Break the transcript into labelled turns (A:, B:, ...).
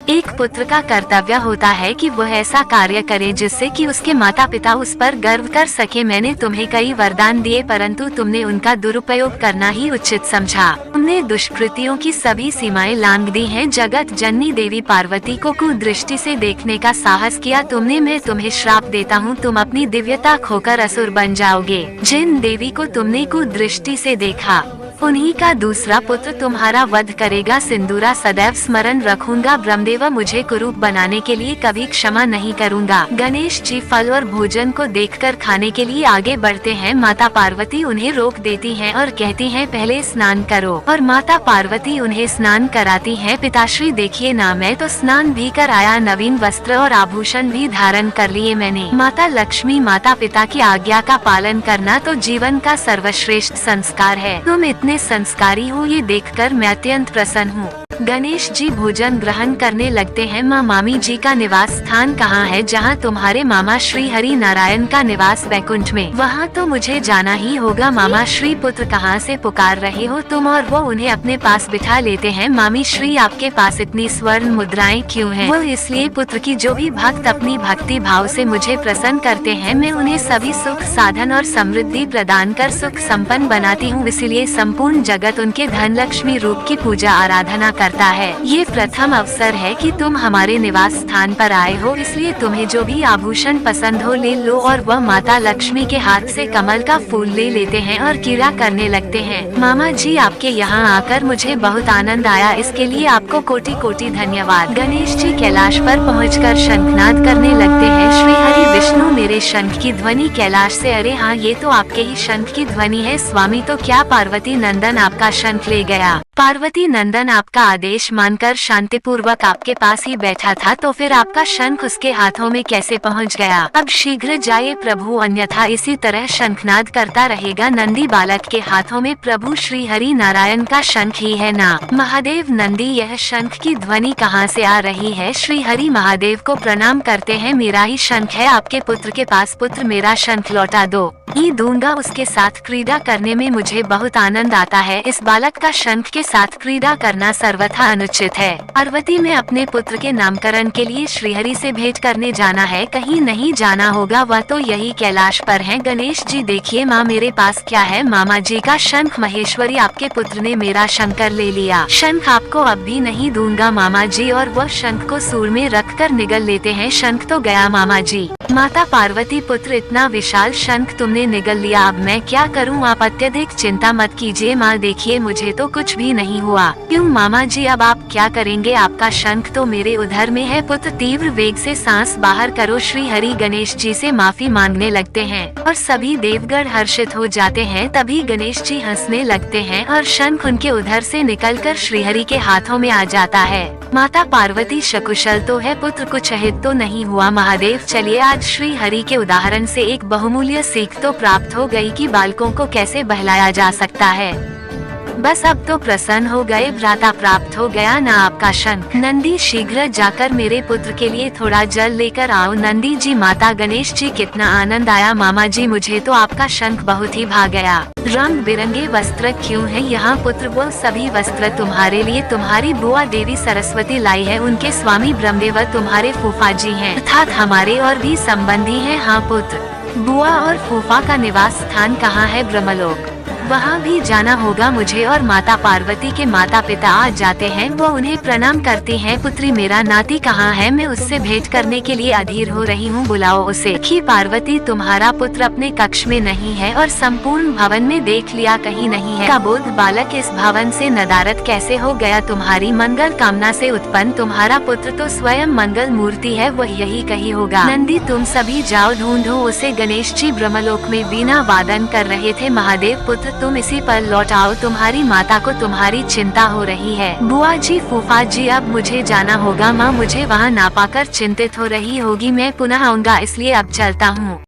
A: एक पुत्र का कर्तव्य होता है कि वह ऐसा कार्य करे जिससे कि उसके माता पिता उस पर गर्व कर सके। मैंने तुम्हें कई वरदान दिए परंतु तुमने उनका दुरुपयोग करना ही उचित समझा। तुमने दुष्कृतियों की सभी सीमाएं लांघ दी हैं। जगत जननी देवी पार्वती को कुदृष्टि से देखने का साहस किया तुमने। मैं तुम्हें श्राप देता हूँ, तुम अपनी दिव्यता खोकर असुर बन जाओगे। जिन देवी को तुमने कुदृष्टि से देखा उन्हीं का दूसरा पुत्र तुम्हारा वध करेगा। सिंदूरा सदैव स्मरण रखूंगा। ब्रह्मदेव मुझे कुरूप बनाने के लिए कभी क्षमा नहीं करूंगा। गणेश जी फल और भोजन को देखकर खाने के लिए आगे बढ़ते हैं। माता पार्वती उन्हें रोक देती हैं और कहती हैं पहले स्नान करो, और माता पार्वती उन्हें स्नान कराती हैं। पिताश्री देखिए ना, मैं तो स्नान भी कर आया, नवीन वस्त्र और आभूषण भी धारण कर लिए मैंने। माता लक्ष्मी, माता पिता की आज्ञा का पालन करना तो जीवन का सर्वश्रेष्ठ संस्कार है। तुम इतने संस्कारी हो ये देखकर मैं अत्यंत प्रसन्न हूँ। गणेश जी भोजन ग्रहण करने लगते हैं। माँ मामी जी का निवास स्थान कहाँ है? जहाँ तुम्हारे मामा श्री हरि नारायण का निवास वैकुंठ में। वहाँ तो मुझे जाना ही होगा। मामा श्री, पुत्र कहाँ से पुकार रहे हो तुम? और वो उन्हें अपने पास बिठा लेते हैं। मामी श्री, आपके पास इतनी स्वर्ण मुद्राएं क्यों हैं? वो इसलिए पुत्र की जो भी भक्त अपनी भक्ति भाव से मुझे प्रसन्न करते हैं, मैं उन्हें सभी सुख साधन और समृद्धि प्रदान कर सुख संपन्न बनाती हूँ। इसलिए संपूर्ण जगत उनके धन लक्ष्मी रूप की पूजा आराधना करता है। ये प्रथम अवसर है कि तुम हमारे निवास स्थान पर आए हो, इसलिए तुम्हें जो भी आभूषण पसंद हो ले लो। और वह माता लक्ष्मी के हाथ से कमल का फूल ले लेते हैं और कीड़ा करने लगते हैं। मामा जी, आपके यहाँ आकर मुझे बहुत आनंद आया, इसके लिए आपको कोटि कोटि धन्यवाद। गणेश जी कैलाश पर पहुंचकर शंखनाद करने लगते हैं। श्री हरि विष्णु, मेरे शंख की ध्वनि कैलाश से। अरे हाँ, ये तो आपके ही शंख की ध्वनि है स्वामी। तो क्या पार्वती नंदन आपका शंख ले गया? पार्वती नंदन आपका आदेश मानकर शांतिपूर्वक आपके पास ही बैठा था, तो फिर आपका शंख उसके हाथों में कैसे पहुंच गया? अब शीघ्र जाइए प्रभु, अन्यथा इसी तरह शंखनाद करता रहेगा। नंदी बालक के हाथों में प्रभु श्री हरि नारायण का शंख ही है ना? महादेव नंदी, यह शंख की ध्वनि कहाँ से आ रही है? श्री हरि महादेव को प्रणाम करते हैं। मेरा ही शंख है आपके पुत्र के पास। पुत्र, मेरा शंख लौटा दो। ही दूंगा। उसके साथ क्रीड़ा करने में मुझे बहुत आनंद आता है। इस बालक का शंख के साथ क्रीड़ा करना सर्वथा अनुचित है। पार्वती, में अपने पुत्र के नामकरण के लिए श्रीहरि से भेंट करने जाना है। कहीं नहीं जाना होगा, वह तो यही कैलाश पर है। गणेश जी देखिए माँ, मेरे पास क्या है? मामा जी का शंख। महेश्वरी, आपके पुत्र ने मेरा शंकर ले लिया। शंख आपको अब भी नहीं दूंगा मामा जी। और वह शंख को सूर में रखकर निगल लेते हैं। शंख तो गया मामा जी। माता पार्वती, पुत्र इतना विशाल शंख तुमने निगल लिया, अब मैं क्या करूं? आप अत्यधिक चिंता मत कीजिए माँ, देखिए मुझे तो कुछ भी नहीं हुआ। क्यों मामा जी, अब आप क्या करेंगे? आपका शंख तो मेरे उधर में है। पुत्र तीव्र वेग से सांस बाहर करो। श्री हरि गणेश जी से माफी मांगने लगते हैं और सभी देवगण हर्षित हो जाते हैं। तभी गणेश जी हंसने लगते हैं और शंख उनके उधर से निकलकर श्रीहरि के हाथों में आ जाता है। माता पार्वती, सकुशल तो है पुत्र, कुछ अहित तो नहीं हुआ? महादेव, चलिए आज श्री हरि के उदाहरण से एक बहुमूल्य सीख तो प्राप्त हो गई कि बालकों को कैसे बहलाया जा सकता है। बस अब तो प्रसन्न हो गए, भ्राता प्राप्त हो गया ना आपका शंख। नंदी, शीघ्र जाकर मेरे पुत्र के लिए थोड़ा जल लेकर आओ। नंदी जी, माता गणेश जी, कितना आनंद आया मामा जी, मुझे तो आपका शंख बहुत ही भा गया। रंग बिरंगे वस्त्र क्यों है यहाँ पुत्र? वो सभी वस्त्र तुम्हारे लिए तुम्हारी बुआ देवी सरस्वती लाई है। उनके स्वामी ब्रह्मदेव तुम्हारे फूफा जी हैं, अर्थात हमारे और भी संबंधी हैं। हाँ पुत्र, बुआ और फूफा का निवास स्थान कहाँ है? ब्रह्मलोक। वहाँ भी जाना होगा मुझे। और माता पार्वती के माता पिता आ जाते हैं। वो उन्हें प्रणाम करती हैं। पुत्री, मेरा नाती कहाँ है? मैं उससे भेंट करने के लिए अधीर हो रही हूँ, बुलाओ उसे। कि पार्वती, तुम्हारा पुत्र अपने कक्ष में नहीं है और संपूर्ण भवन में देख लिया, कहीं नहीं है। का बोध बालक इस भवन से नदारद कैसे हो गया? तुम्हारी मंगल कामना से उत्पन्न तुम्हारा पुत्र तो स्वयं मंगल मूर्ति है, वह यही कही होगा। नंदी, तुम सभी जाओ, ढूंढो उसे। गणेश जी ब्रह्मलोक में वीणा वादन कर रहे थे। महादेव, पुत्र तुम इसी पर लौट आओ, तुम्हारी माता को तुम्हारी चिंता हो रही है। बुआ जी, फूफा जी, अब मुझे जाना होगा। माँ मुझे वहाँ ना पाकर चिंतित हो रही होगी, मैं पुनः आऊँगा, इसलिए अब चलता हूँ।